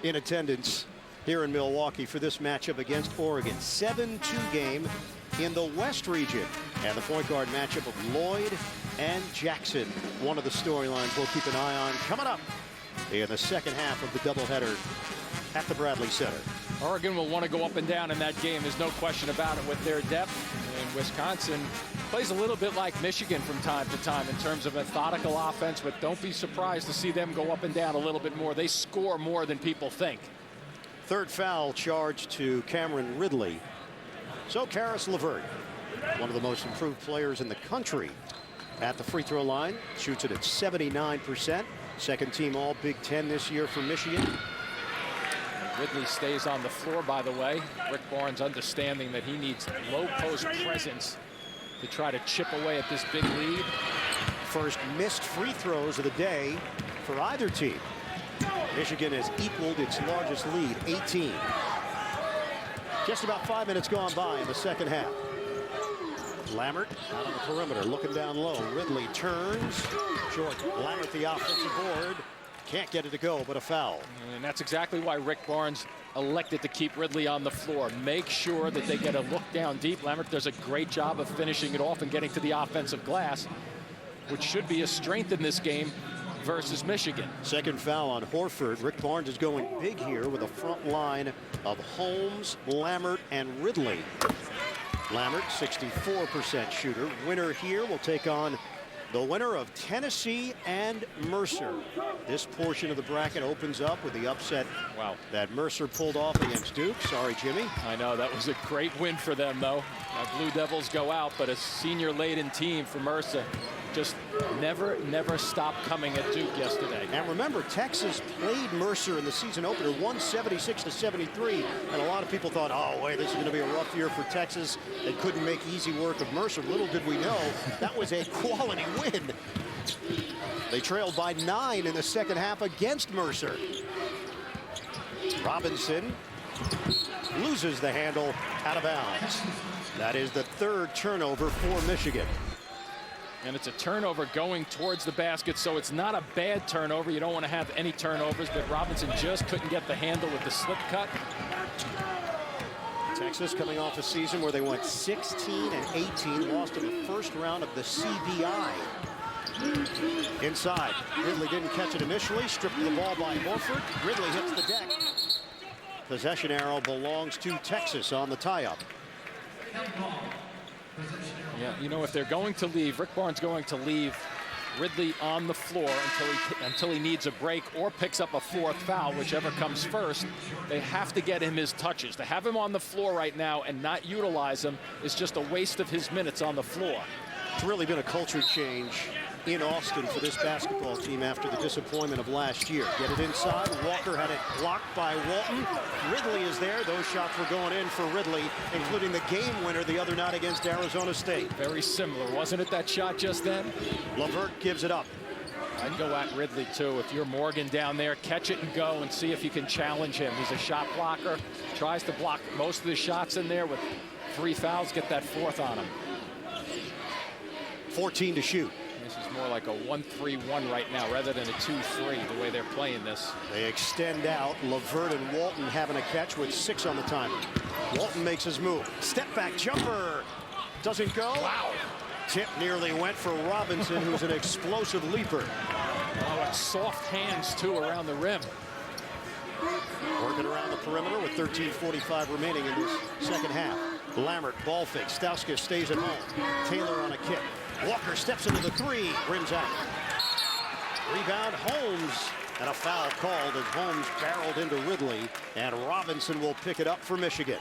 in attendance here in Milwaukee for this matchup against Oregon. 7-2 game in the West region. And the point guard matchup of Lloyd and Jackson. One of the storylines we'll keep an eye on coming up in the second half of the doubleheader at the Bradley Center. Oregon will want to go up and down in that game. There's no question about it with their depth. And Wisconsin plays a little bit like Michigan from time to time in terms of methodical offense, but don't be surprised to see them go up and down a little bit more. They score more than people think. Third foul charged to Cameron Ridley. So Caris LeVert, one of the most improved players in the country at the free throw line, shoots it at 79%. Second team all Big Ten this year for Michigan. Ridley stays on the floor, by the way. Rick Barnes understanding that he needs low post presence to try to chip away at this big lead. First missed free throws of the day for either team. Michigan has equaled its largest lead, 18. Just about 5 minutes gone by in the second half. Lammert out on the perimeter, looking down low. Ridley turns. Short. Lammert the offensive board. Can't get it to go, but a foul. And that's exactly why Rick Barnes elected to keep Ridley on the floor. Make sure that they get a look down deep. Lammert does a great job of finishing it off and getting to the offensive glass, which should be a strength in this game versus Michigan. Second foul on Horford. Rick Barnes is going big here with a front line of Holmes, Lammert, and Ridley. Lammert, 64% shooter. Winner here will take on the winner of Tennessee and Mercer. This portion of the bracket opens up with the upset that Mercer pulled off against Duke. Sorry, Jimmy. I know, that was a great win for them, though. Blue Devils go out, but a senior-laden team for Mercer just never stopped coming at Duke yesterday. And remember, Texas played Mercer in the season opener, 176-73, and a lot of people thought, oh wait, this is going to be a rough year for Texas. They couldn't make easy work of Mercer. Little did we know that was a quality win. They trailed by 9 in the second half against Mercer. Robinson loses the handle out of bounds. That is the third turnover for Michigan. And it's a turnover going towards the basket, so it's not a bad turnover. You don't want to have any turnovers, but Robinson just couldn't get the handle with the slip cut. Texas coming off a season where they went 16-18, lost in the first round of the CBI. Inside, Ridley didn't catch it initially, stripped the ball by Horford. Ridley hits the deck. Possession arrow belongs to Texas on the tie-up. Yeah, you know, if they're going to leave, Rick Barnes going to leave Ridley on the floor until he needs a break or picks up a fourth foul, whichever comes first. They have to get him his touches. To have him on the floor right now and not utilize him is just a waste of his minutes on the floor. It's really been a culture change in Austin for this basketball team after the disappointment of last year. Get it inside. Walker had it blocked by Walton. Ridley is there. Those shots were going in for Ridley, including the game winner the other night against Arizona State. Very similar, wasn't it, that shot just then? LeVert gives it up. I'd go at Ridley, too. If you're Morgan down there, catch it and go and see if you can challenge him. He's a shot blocker. Tries to block most of the shots in there with 3 fouls. Get that fourth on him. 14 to shoot. This is more like a 1-3-1 right now rather than a 2-3, the way they're playing this. They extend out. LeVert and Walton having a catch with 6 on the timer. Walton makes his move. Step back jumper. Doesn't go. Wow. Tip nearly went for Robinson, who's an explosive leaper. Oh, and soft hands, too, around the rim. Working around the perimeter with 13:45 remaining in this second half. Lammert, ball fake. Stauskas stays at home. Taylor on a kick. Walker steps into the 3, rims out. Rebound, Holmes, and a foul called as Holmes barreled into Ridley, and Robinson will pick it up for Michigan.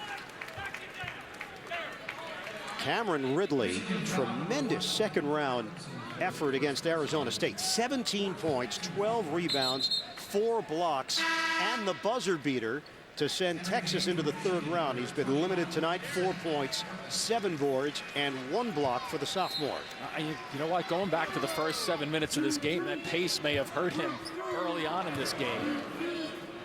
Cameron Ridley, tremendous second round effort against Arizona State. 17 points, 12 rebounds, 4 blocks, and the buzzer beater to send Texas into the third round. He's been limited tonight, 4 points, 7 boards, and 1 block for the sophomore. You know what? Going back to the first 7 minutes of this game, that pace may have hurt him early on in this game.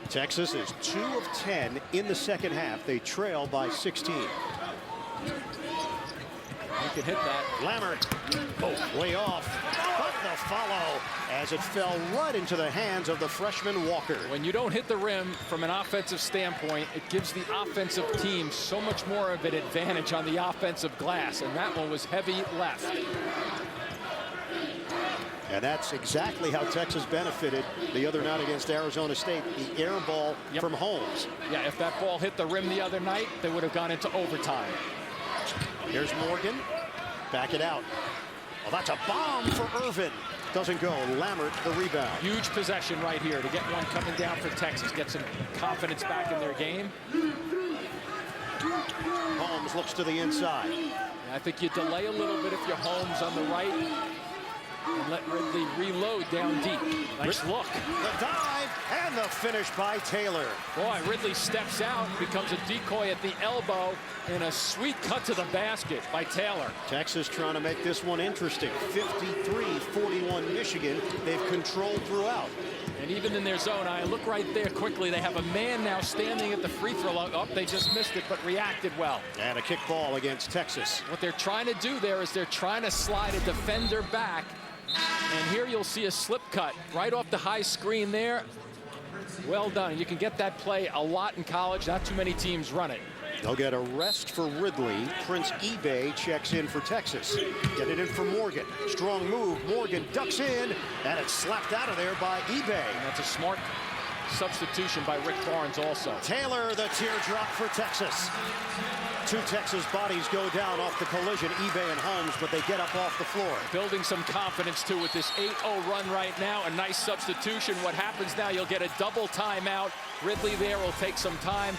Texas is 2 of 10 in the second half. They trail by 16. He can hit that. Lammert, way off. But the follow as it fell right into the hands of the freshman Walker. When you don't hit the rim from an offensive standpoint, it gives the offensive team so much more of an advantage on the offensive glass, and that one was heavy left. And that's exactly how Texas benefited the other night against Arizona State, the air ball from Holmes. Yeah, if that ball hit the rim the other night, they would have gone into overtime. Here's Morgan. Back it out. Well, that's a bomb for Irvin. Doesn't go. Lammert the rebound. Huge possession right here to get one coming down for Texas. Get some confidence back in their game. Holmes looks to the inside. I think you delay a little bit if you're Holmes on the right. And let Ridley reload down deep. Nice look. The dive and the finish by Taylor. Boy, Ridley steps out, becomes a decoy at the elbow, and a sweet cut to the basket by Taylor. Texas trying to make this one interesting. 53-41 Michigan. They've controlled throughout. And even in their zone, I look right there quickly. They have a man now standing at the free throw line. Oh, they just missed it, but reacted well. And a kick ball against Texas. What they're trying to do there is they're trying to slide a defender back. And here you'll see a slip cut right off the high screen there. Well done. You can get that play a lot in college. Not too many teams run it. They'll get a rest for Ridley. Prince eBay checks in for Texas. Get it in for Morgan. Strong move. Morgan ducks in, and it's slapped out of there by eBay. And that's a smart substitution by Rick Barnes also. Taylor, the teardrop for Texas. Two Texas bodies go down off the collision, eBay and Holmes, but they get up off the floor. Building some confidence, too, with this 8-0 run right now. A nice substitution. What happens now, you'll get a double timeout. Ridley there will take some time,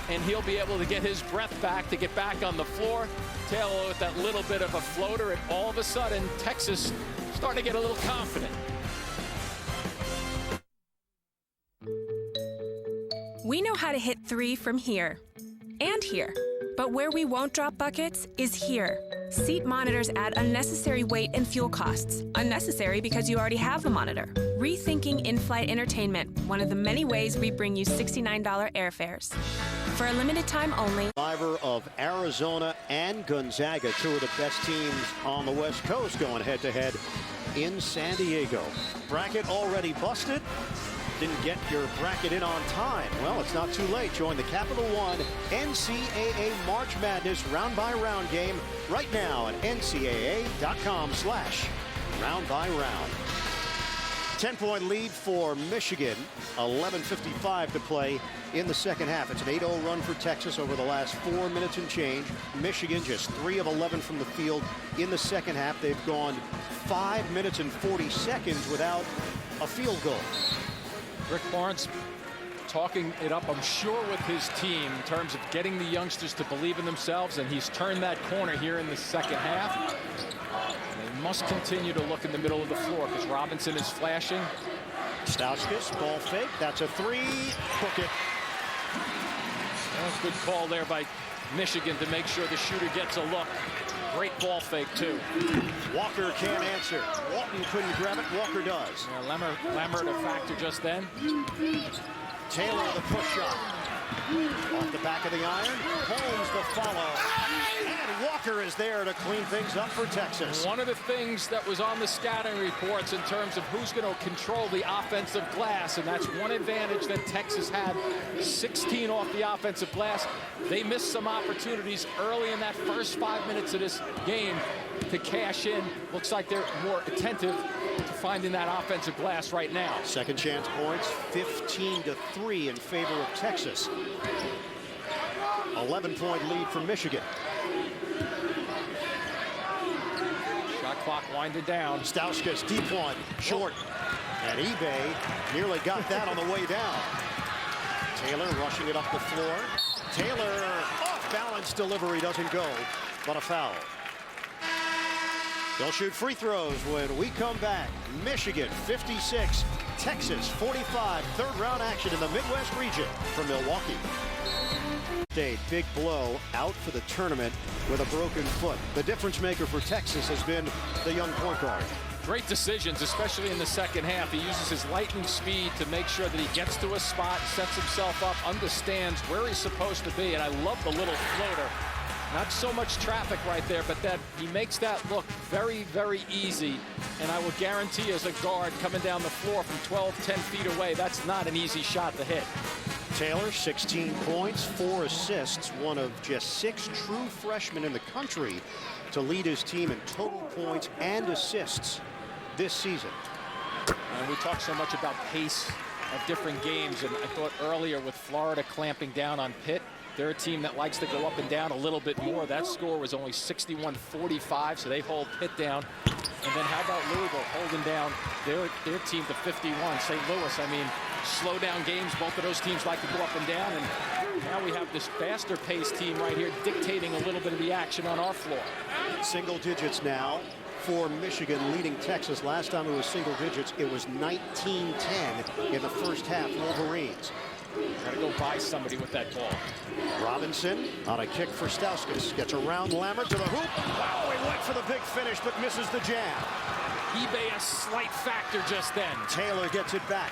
and he'll be able to get his breath back to get back on the floor. Taylor with that little bit of a floater, and all of a sudden, Texas starting to get a little confident. We know how to hit three from here and here, but where we won't drop buckets is here. Seat monitors add unnecessary weight and fuel costs. Unnecessary because you already have a monitor. Rethinking in-flight entertainment, one of the many ways we bring you $69 airfares. For a limited time only. Survivor of Arizona and Gonzaga, two of the best teams on the West Coast going head-to-head in San Diego. Bracket already busted. Didn't get your bracket in on time. Well, it's not too late. Join the Capital One NCAA March Madness round-by-round game right now at ncaa.com/round-by-round. 10-point lead for Michigan. 11:55 to play in the second half. It's an 8-0 run for Texas over the last 4 minutes and change. Michigan just 3 of 11 from the field in the second half. They've gone 5 minutes and 40 seconds without a field goal. Rick Barnes talking it up, I'm sure, with his team in terms of getting the youngsters to believe in themselves, and he's turned that corner here in the second half. They must continue to look in the middle of the floor because Robinson is flashing. Stauskas, ball fake. That's a three. Book it. Good call there by Michigan to make sure the shooter gets a look. Great ball fake, too. Walker can't answer. Walton couldn't grab it. Walker does. Lammert a factor just then. Taylor the push shot. Off the back of the iron. Holmes the follow. And Walker is there to clean things up for Texas. One of the things that was on the scouting reports in terms of who's going to control the offensive glass, and that's one advantage that Texas had. 16 off the offensive glass. They missed some opportunities early in that first 5 minutes of this game to cash in. Looks like they're more attentive to finding that offensive glass right now. Second chance points, 15-3 in favor of Texas. 11-point lead for Michigan. Shot clock winded down. Stauskas, deep one, short. And eBay nearly got that on the way down. Taylor rushing it up the floor. Taylor, off-balance delivery, doesn't go, but a foul. They'll shoot free throws when we come back. Michigan 56, Texas 45. Third round action in the Midwest region from Milwaukee. State, big blow, out for the tournament with a broken foot. The difference maker for Texas has been the young point guard. Great decisions, especially in the second half. He uses his lightning speed to make sure that he gets to a spot, sets himself up, understands where he's supposed to be, and I love the little floater Not so much traffic right there, but that he makes that look very, very easy. And I will guarantee as a guard coming down the floor from 12, 10 feet away, that's not an easy shot to hit. Taylor, 16 points, 4 assists, one of just 6 true freshmen in the country to lead his team in total points and assists this season. And we talk so much about pace of different games, and I thought earlier with Florida clamping down on Pitt, they're a team that likes to go up and down a little bit more. That score was only 61-45, so they hold Pitt down. And then how about Louisville holding down their team to 51? St. Louis, I mean, slow down games. Both of those teams like to go up and down. And now we have this faster paced team right here dictating a little bit of the action on our floor. Single digits now for Michigan, leading Texas. Last time it was single digits, it was 19-10 in the first half. Wolverines. Got to go by somebody with that ball. Robinson on a kick for Stauskas. Gets around Lammert to the hoop. Wow, he went for the big finish, but misses the jam. eBay a slight factor just then. Taylor gets it back.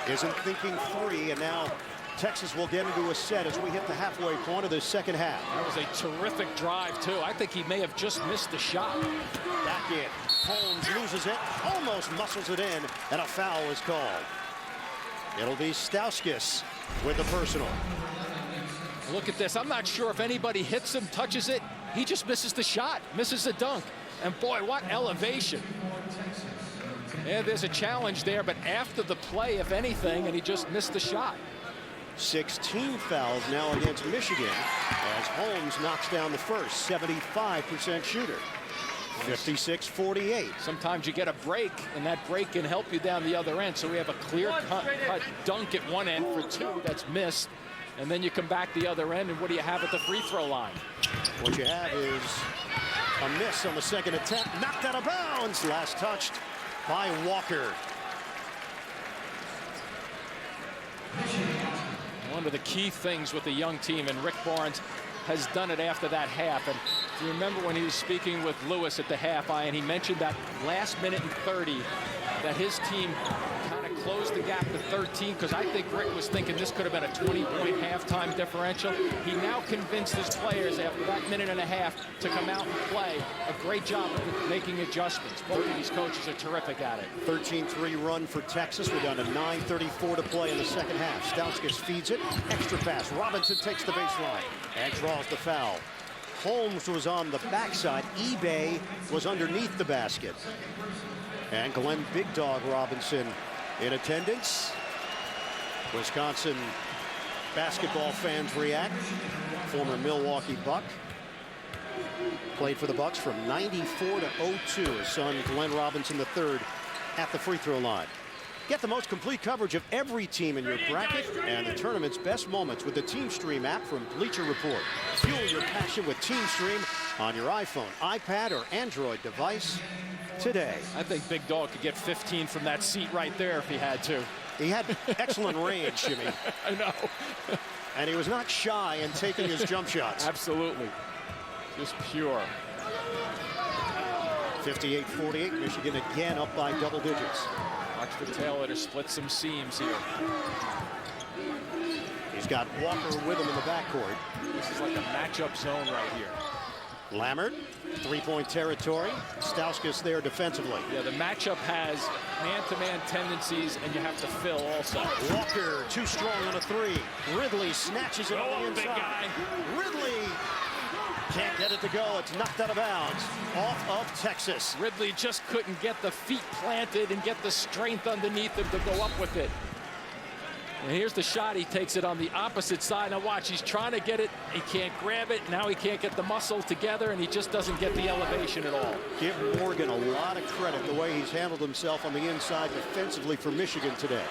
Isn't thinking 3, and now Texas will get into a set as we hit the halfway point of the second half. That was a terrific drive, too. I think he may have just missed the shot. Back in. Holmes loses it, almost muscles it in, and a foul is called. It'll be Stauskas with the personal. Look at this. I'm not sure if anybody hits him, touches it. He just misses the shot, misses the dunk. And boy, what elevation. Yeah, there's a challenge there, but after the play, if anything, and he just missed the shot. 16 fouls now against Michigan as Holmes knocks down the first. 75% shooter. 56-48. Sometimes you get a break, and that break can help you down the other end. So we have a clear-cut dunk at one end for 2 that's missed. And then you come back the other end, and what do you have at the free throw line? What you have is a miss on the second attempt. Knocked out of bounds. Last touched by Walker. One of the key things with the young team, and Rick Barnes has done it after that half. And if you remember when he was speaking with Lewis at the half, and he mentioned that last minute and 30 that his team kind of closed the gap to 13, because I think Rick was thinking this could have been a 20-point halftime differential. He now convinced his players after that minute and a half to come out and play. A great job of making adjustments. Both of these coaches are terrific at it. 13-3 run for Texas. We're down to 9:34 to play in the second half. Stauskas feeds it. Extra pass. Robinson takes the baseline and draws the foul. Holmes was on the backside. eBay was underneath the basket. And Glenn Big Dog Robinson in attendance. Wisconsin basketball fans react. Former Milwaukee Buck. Played for the Bucks from 94 to 02. His son Glenn Robinson III at the free throw line. Get the most complete coverage of every team in your bracket and the tournament's best moments with the TeamStream app from Bleacher Report. Fuel your passion with TeamStream on your iPhone, iPad, or Android device today. I think Big Dog could get 15 from that seat right there if he had to. He had excellent range, Jimmy. I know. And he was not shy in taking his jump shots. Absolutely. Just pure. 58-48, Michigan again up by double digits. Watch for Taylor to split some seams here. He's got Walker with him in the backcourt. This is like a matchup zone right here. Lammert, three-point territory. Stauskas there defensively. Yeah, the matchup has man-to-man tendencies, and you have to fill also. Walker, too strong on a 3. Ridley snatches it on the inside. Big guy. Ridley can't get it to go. It's knocked out of bounds. Off of Texas. Ridley just couldn't get the feet planted and get the strength underneath him to go up with it. And here's the shot. He takes it on the opposite side. Now watch, he's trying to get it. He can't grab it. Now he can't get the muscle together, and he just doesn't get the elevation at all. Give Morgan a lot of credit the way he's handled himself on the inside defensively for Michigan today.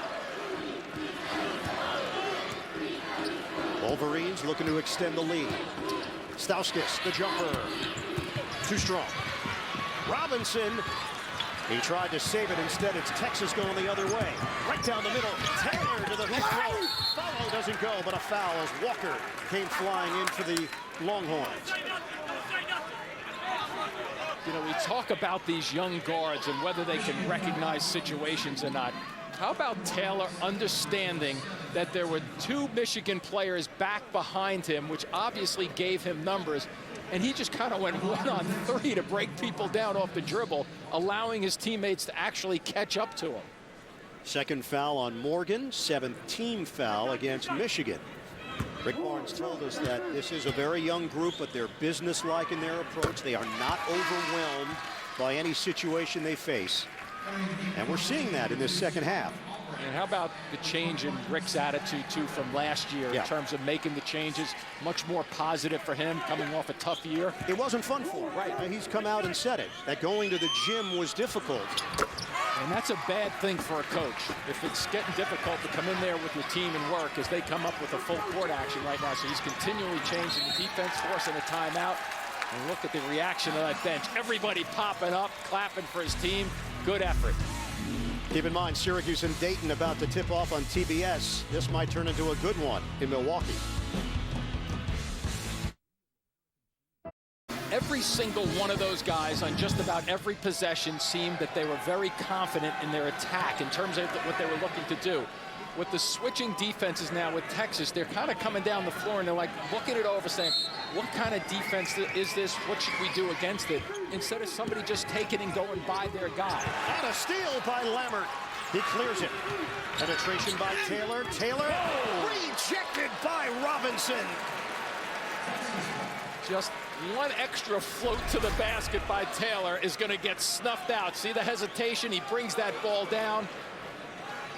Wolverines looking to extend the lead. Stauskas, the jumper. Too strong. Robinson. He tried to save it. Instead, it's Texas going the other way. Right down the middle. Taylor to the hoop throw. Follow doesn't go, but a foul as Walker came flying in for the Longhorns. You know, we talk about these young guards and whether they can recognize situations or not. How about Taylor understanding that there were 2 Michigan players back behind him, which obviously gave him numbers, and he just kind of went 1-on-3 to break people down off the dribble, allowing his teammates to actually catch up to him. Second foul on Morgan, 7th team foul against Michigan. Rick Barnes told us that this is a very young group, but they're businesslike in their approach. They are not overwhelmed by any situation they face. And we're seeing that in this second half. And how about the change in Rick's attitude, too, from last year in terms of making the changes? Much more positive for him coming off a tough year. It wasn't fun for him. Right. He's come out and said it, that going to the gym was difficult. And that's a bad thing for a coach. If it's getting difficult to come in there with your team and work as they come up with a full court action right now. So he's continually changing the defense, forcing a timeout. And look at the reaction of that bench. Everybody popping up, clapping for his team. Good effort. Keep in mind, Syracuse and Dayton about to tip off on TBS. This might turn into a good one in Milwaukee. Every single one of those guys on just about every possession seemed that they were very confident in their attack in terms of what they were looking to do. With the switching defenses now with Texas, they're kind of coming down the floor and they're like looking it over saying, what kind of defense is this? What should we do against it? Instead of somebody just taking and going by their guy. And a steal by Lammert. He clears it. Penetration by Taylor. Taylor rejected by Robinson. Just one extra float to the basket by Taylor is going to get snuffed out. See the hesitation? He brings that ball down.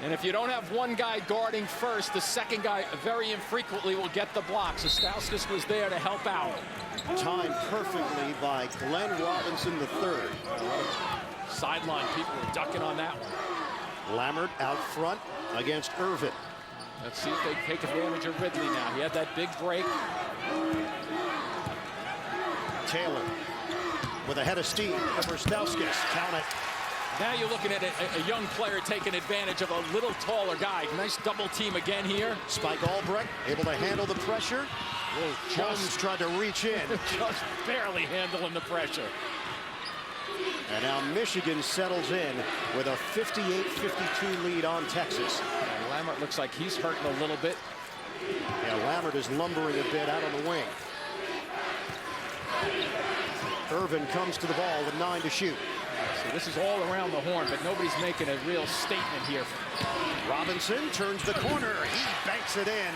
And if you don't have one guy guarding first, the second guy very infrequently will get the block. So Stauskas was there to help out. Timed perfectly by Glenn Robinson III. Sideline people were ducking on that one. Lammert out front against Irvin. Let's see if they take advantage of Ridley now. He had that big break. Taylor with a head of steam over Stauskas. Count it. Now you're looking at a young player taking advantage of a little taller guy. Nice double team again here. Spike Albrecht able to handle the pressure. Jones tried to reach in. Just barely handling the pressure. And now Michigan settles in with a 58-52 lead on Texas. And Lammert looks like he's hurting a little bit. Yeah, Lammert is lumbering a bit out on the wing. Irvin comes to the ball with 9 to shoot. So this is all around the horn, but nobody's making a real statement here. Robinson turns the corner. He banks it in.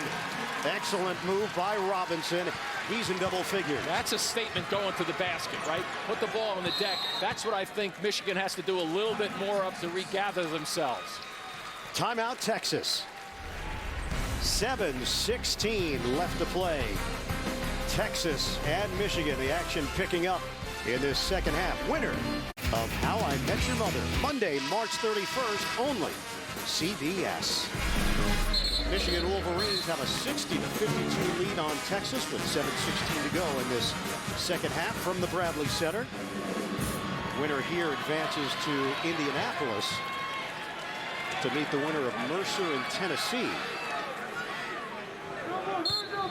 Excellent move by Robinson. He's in double figures. That's a statement going to the basket, right? Put the ball on the deck. That's what I think Michigan has to do a little bit more of to regather themselves. Timeout, Texas. 7:16 left to play. Texas and Michigan, the action picking up in this second half. Winner of How I Met Your Mother, Monday, March 31st, only CBS. Michigan Wolverines have a 60-52 lead on Texas with 7:16 to go in this second half from the Bradley Center. Winner here advances to Indianapolis to meet the winner of Mercer in Tennessee.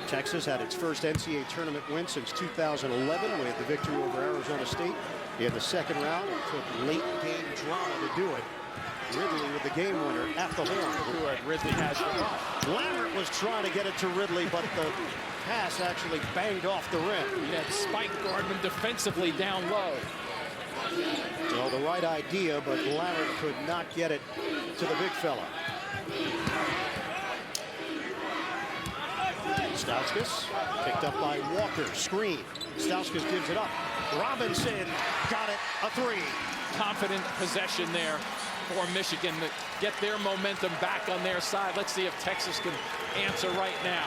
Texas had its first NCAA tournament win since 2011 with the victory over Arizona State in the second round. It took late game drama to do it. Ridley with the game winner at the horn. Ridley has the ball. Lammert was trying to get it to Ridley, but the pass actually banged off the rim. He had Spike guarding him defensively down low. Well, the right idea, but Lammert could not get it to the big fella. Stauskas picked up by Walker. Screen. Stauskas gives it up. Robinson got it. A three. Confident possession there for Michigan to get their momentum back on their side. Let's see if Texas can answer right now.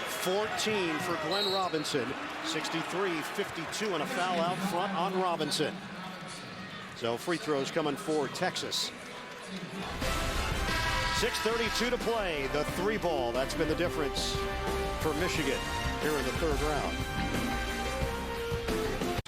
14 for Glenn Robinson. 63-52 and a foul out front on Robinson. So free throws coming for Texas. 6:32 to play. The three ball. That's been the difference for Michigan here in the third round.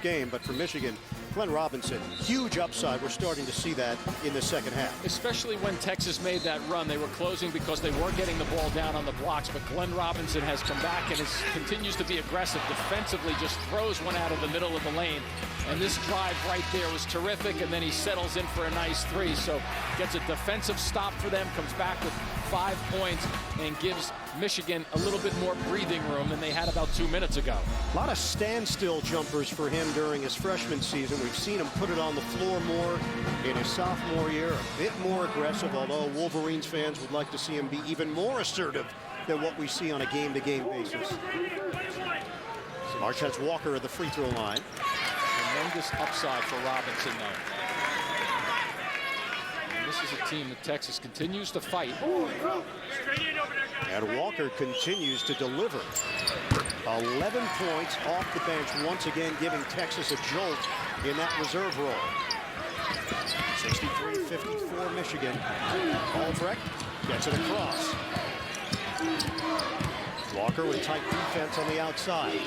Game, but for Michigan, Glenn Robinson, huge upside. We're starting to see that in the second half. Especially when Texas made that run. They were closing because they were getting the ball down on the blocks, but Glenn Robinson has come back and continues to be aggressive defensively, just throws one out of the middle of the lane. And this drive right there was terrific, and then he settles in for a nice three. So gets a defensive stop for them, comes back with 5 points and gives Michigan a little bit more breathing room than they had about 2 minutes ago. A lot of standstill jumpers for him during his freshman season. We've seen him put it on the floor more in his sophomore year, a bit more aggressive, although Wolverines fans would like to see him be even more assertive than what we see on a game-to-game basis. Marquez Walker at the free throw line. Tremendous upside for Robinson, though. And this is a team that Texas continues to fight. And Walker continues to deliver. 11 points off the bench, once again giving Texas a jolt in that reserve role. 63-54 Michigan. Albrecht gets it across. Walker with tight defense on the outside.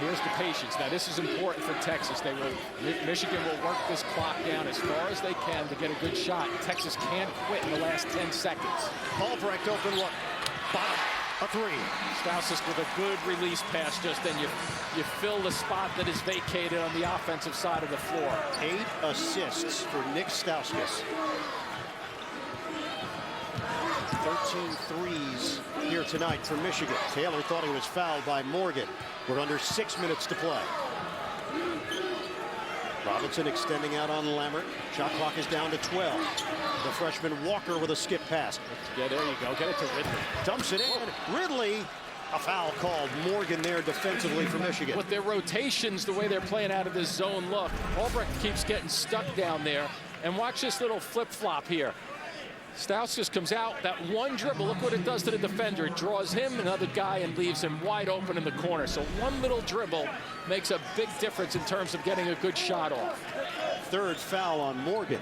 Here's the patience. Now, this is important for Texas. Michigan will work this clock down as far as they can to get a good shot. Texas can't quit in the last 10 seconds. Albrecht open look. Bottom. A three. Stauskas with a good release pass just then. You fill the spot that is vacated on the offensive side of the floor. 8 assists for Nick Stauskas. 13 threes here tonight for Michigan. Taylor thought he was fouled by Morgan. We're under 6 minutes to play. Robinson extending out on Lammert. Shot clock is down to 12. The freshman Walker with a skip pass. Yeah, there you go. Get it to Ridley. Dumps it in. Ridley. A foul called. Morgan there defensively for Michigan. With their rotations, the way they're playing out of this zone look, Albrecht keeps getting stuck down there. And watch this little flip-flop here. Stauskas comes out, that one dribble, look what it does to the defender. It draws him, another guy, and leaves him wide open in the corner. So one little dribble makes a big difference in terms of getting a good shot off. Third foul on Morgan.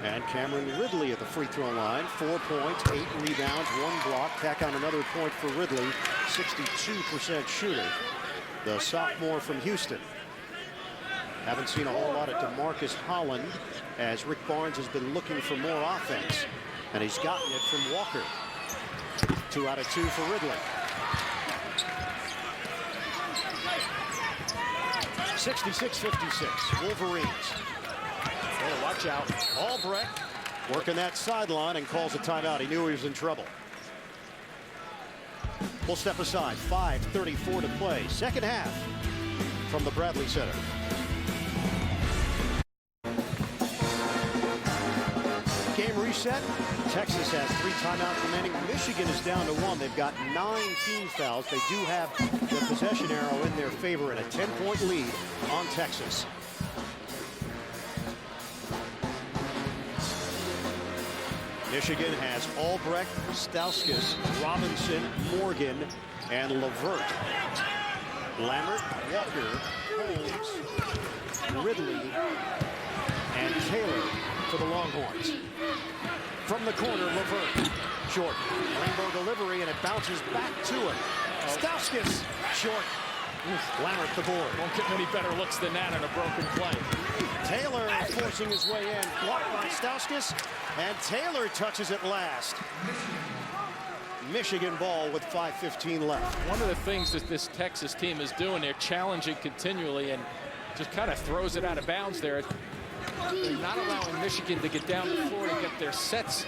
And Cameron Ridley at the free throw line. 4 points, 8 rebounds, 1 block. Tack on another point for Ridley. 62% shooter. The sophomore from Houston. Haven't seen a whole lot of DeMarcus Holland as Rick Barnes has been looking for more offense. And he's gotten it from Walker. 2 out of 2 for Ridley. 66-56, Wolverines. Oh, watch out. Albrecht working that sideline and calls a timeout. He knew he was in trouble. We'll step aside. 5:34 to play. Second half from the Bradley Center. Game reset. Texas has 3 timeouts remaining. Michigan is down to 1. They've got 9 team fouls. They do have the possession arrow in their favor and a 10-point lead on Texas. Michigan has Albrecht, Stauskas, Robinson, Morgan, and Levert. Lammert, Walker, Holmes, Ridley, and Taylor for the Longhorns. From the corner, Levert, short. Rainbow delivery, and it bounces back to him. Stauskas, short. Lammert the board. Won't get many better looks than that on a broken play. Taylor forcing his way in. Blocked by Stauskas, and Taylor touches it last. Michigan ball with 5:15 left. One of the things that this Texas team is doing, they're challenging continually and just kind of throws it out of bounds there. They're not allowing Michigan to get down the floor to get their sets.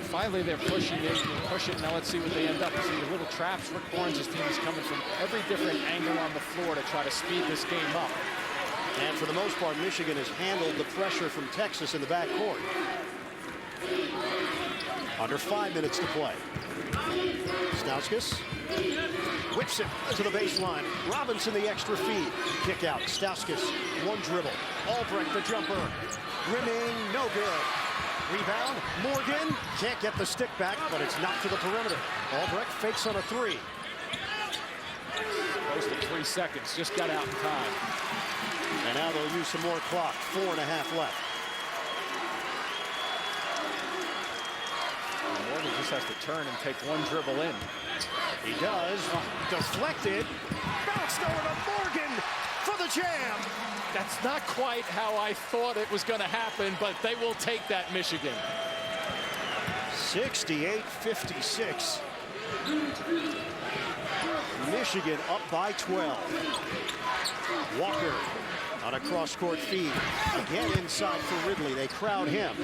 Finally, they're pushing it. Push it. Now let's see what they end up. See the little traps. Rick Barnes' team is coming from every different angle on the floor to try to speed this game up. And for the most part, Michigan has handled the pressure from Texas in the backcourt. Under 5 minutes to play. Stauskas whips it to the baseline. Robinson the extra feed. Kick out. Stauskas, one dribble. Albrecht the jumper. Rimming, no good. Rebound, Morgan. Can't get the stick back, but it's knocked to the perimeter. Albrecht fakes on a 3. Close to 3 seconds. Just got out in time. And now they'll use some more clock. 4.5 left. Morgan just has to turn and take one dribble in. He does. Deflected. Bounced over to Morgan for the jam. That's not quite how I thought it was going to happen, but they will take that, Michigan. 68-56. Michigan up by 12. Walker on a cross-court feed. Again inside for Ridley. They crowd him.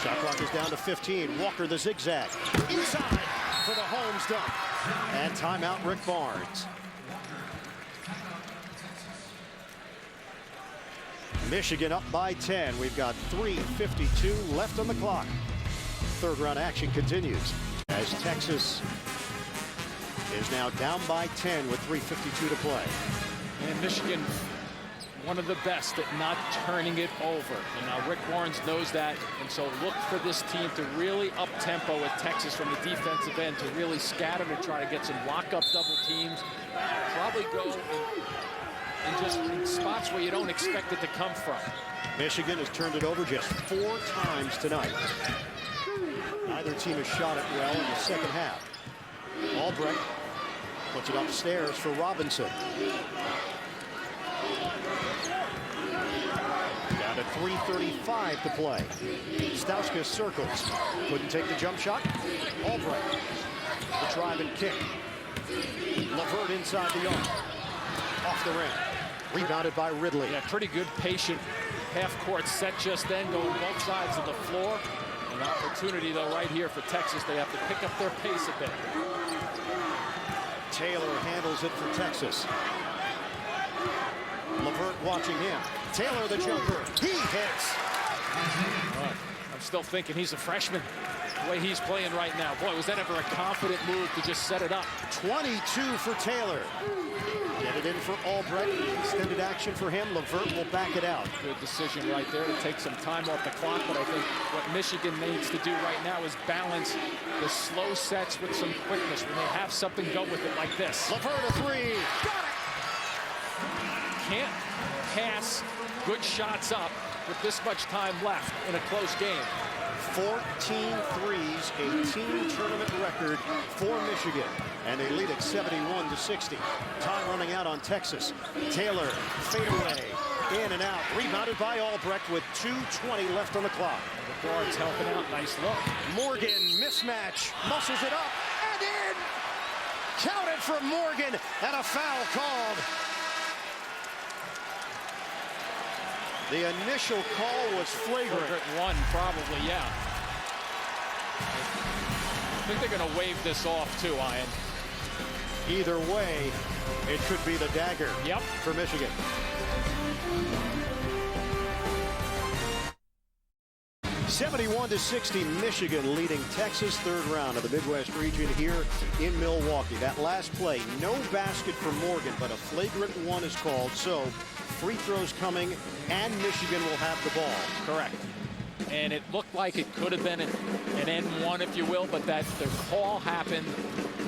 Shot clock is down to 15. Walker the zigzag. Inside for the Holmes dunk. And timeout Rick Barnes. Michigan up by 10. We've got 3:52 left on the clock. Third round action continues as Texas is now down by 10 with 3:52 to play. And Michigan, one of the best at not turning it over. And now Rick Barnes knows that. And so look for this team to really up tempo at Texas from the defensive end, to really scatter, to try to get some lock-up double teams. Probably go in just in spots where you don't expect it to come from. Michigan has turned it over just 4 times tonight. Neither team has shot it well in the second half. Albrecht puts it upstairs for Robinson. Down to 3:35 to play. Stauskas circles. Couldn't take the jump shot. Albrecht. The drive and kick. LeVert inside the arc. Off the rim. Rebounded by Ridley. Yeah, pretty good, patient half-court set just then, going both sides of the floor. An opportunity, though, right here for Texas. They have to pick up their pace a bit. Taylor handles it for Texas. LeVert watching him. Taylor the jumper. He hits. I'm still thinking he's a freshman. The way he's playing right now. Boy, was that ever a confident move to just set it up. 22 for Taylor. Get it in for Albrecht. Extended action for him. LeVert will back it out. Good decision right there to take some time off the clock. But I think what Michigan needs to do right now is balance the slow sets with some quickness. When they have something, go with it like this. LeVert a 3. Got it! Can't pass good shots up with this much time left in a close game. 14 threes, a team tournament record for Michigan. And they lead at 71-60. Time running out on Texas. Taylor, fadeaway, in and out. Rebounded by Albrecht with 2:20 left on the clock. The guard's helping out. Nice look. Morgan, mismatch, muscles it up, and in! Counted for Morgan, and a foul called. The initial call was flagrant. One, probably, yeah. I think they're going to wave this off, too, Ian. Either way, it could be the dagger. Yep. For Michigan. (71-60), Michigan leading Texas, third round of the Midwest region here in Milwaukee. That last play, no basket for Morgan, but a flagrant one is called. So free throws coming, and Michigan will have the ball. Correct. And it looked like it could have been an N1, if you will, but that the call happened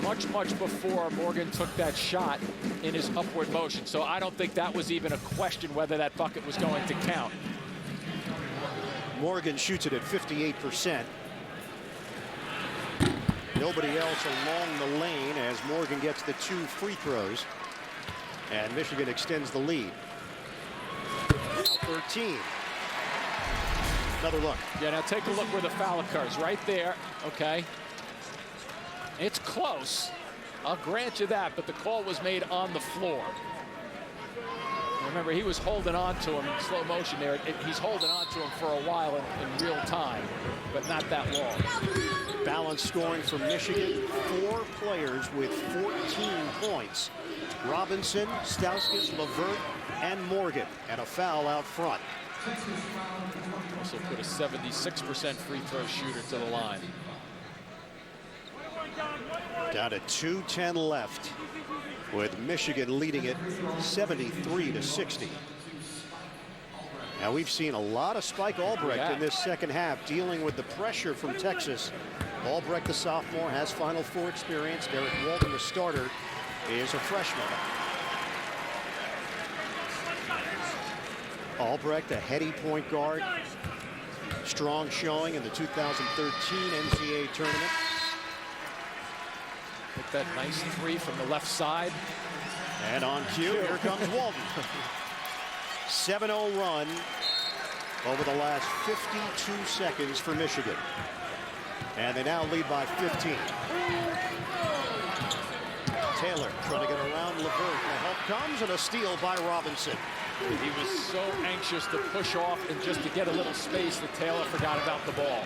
much before Morgan took that shot in his upward motion. So I don't think that was even a question whether that bucket was going to count. Morgan shoots it at 58%. Nobody else along the lane as Morgan gets the 2 free throws. And Michigan extends the lead. Now 13. Another look. Yeah, now take a look where the foul occurs. Right there, okay. It's close. I'll grant you that, but the call was made on the floor. Remember, he was holding on to him in slow motion there. He's holding on to him for a while in real time, but not that long. Balanced scoring from Michigan. 4 players with 14 points. Robinson, Stauskas, LeVert, and Morgan. And a foul out front. Also put a 76% free throw shooter to the line. Down to 2:10 left, with Michigan leading it 73-60. Now we've seen a lot of Spike Albrecht in this second half, dealing with the pressure from Texas. Albrecht, the sophomore, has Final Four experience. Derek Walton, the starter, is a freshman. Albrecht, a heady point guard. Strong showing in the 2013 NCAA tournament. Hit that nice 3 from the left side. And on cue, here comes Walton. 7-0 run over the last 52 seconds for Michigan. And they now lead by 15. Taylor trying to get around LeVert. The help comes, and a steal by Robinson. He was so anxious to push off and just to get a little space that Taylor forgot about the ball.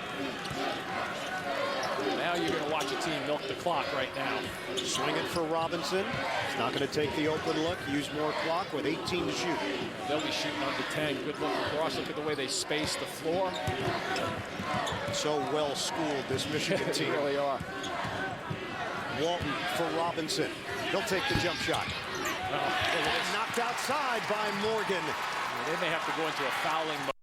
Now you're going to watch a team milk the clock right now. Swing it for Robinson. He's not going to take the open look. Use more clock with 18 to shoot. They'll be shooting under 10. Good look across. Look at the way they space the floor. So well schooled, this Michigan They team. really are. Walton for Robinson. He'll take the jump shot. Well, Knocked outside by Morgan. they may have to go into a fouling mode.